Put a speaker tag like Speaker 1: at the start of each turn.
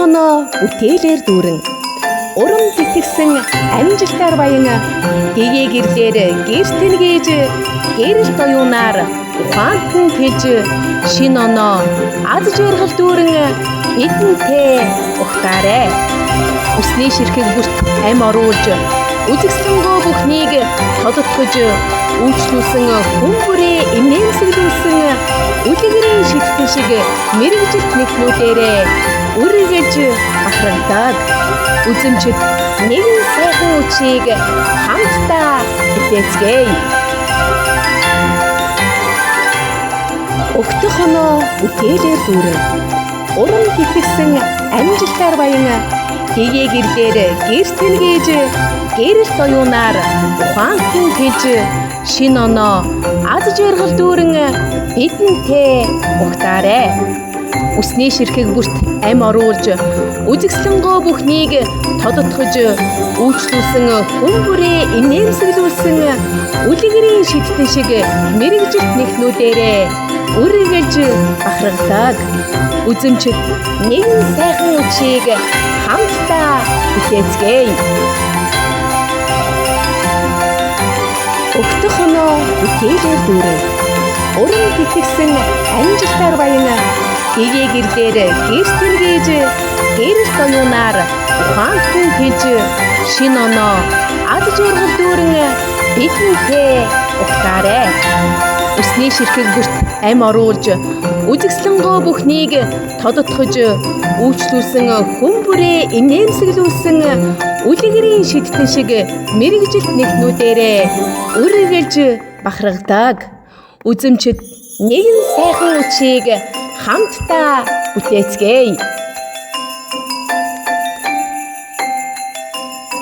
Speaker 1: хоноо бүтээлээр дүүрэн урам тэтгсэн амжилтаар баян дэгээ гэрлээр гэртэн гээж гэрэл тоюунаар ухаантан хэлж шин оноо аз жаргал дүүрэн бидэнтэй ухтаарай. Усны ширхэг бүрт ам оруулж үзэгсэнгөө бүхнийг тодотгож үйлчлүүлсэн хүн бүрээ инээмсэглүүлсэн үлгэрийн шигтэн шиг мэрэгжилт нэхнүүдээрээ үргэлж бахархдаг. Үзэмчд нэгэн сайхан үчийг хамтдаа бүтээцгээе. Өгтөх хоноо бүтээлээр дүүрэн урам тэтгсэн амжилтаар баян дэгээ гэрлээр гэртэн гээж гэрэл тоюунаар ухаантан хэлж шин оноо аз жаргал дүүрэн бидэнтэй ухтаарай. Усны ширхэг бүрт ам оруулж үзэгсэнгөө бүхнийг тодотгож үйлчлүүлсэн хүн бүрээ инээмсэглүүлсэн үлгэрийн шигтэн шиг мэрэгжилт нэхнүүдээрээ үргэлж бахархдаг. Үзэмчд нэгэн сайхан үчийг хамтдаа бүтээцгээе. Өгтөх хоноо бүтээлээр дүүрэн урам тэтгсэн амжилтаар баян дэгээ гэрлээр гэртэн гээж гэрэл тоюунаар ухаантан хэлж шин оноо аз жаргал дүүрэн бидэнтэй ухтаарай. Усны ширхэг бүрт ам оруулж үзэгсэнгөө бүхнийг тодотгож үйлчлүүлсэн хүн бүрээ инээмсэглүүлсэн үлгэрийн шигтэн шиг мэрэгжилт нэхнүүдээрээ үргэлж бахархдаг. Үзэмчд нэгэн сайхан үчийг хамтдаа бүтээцгээе.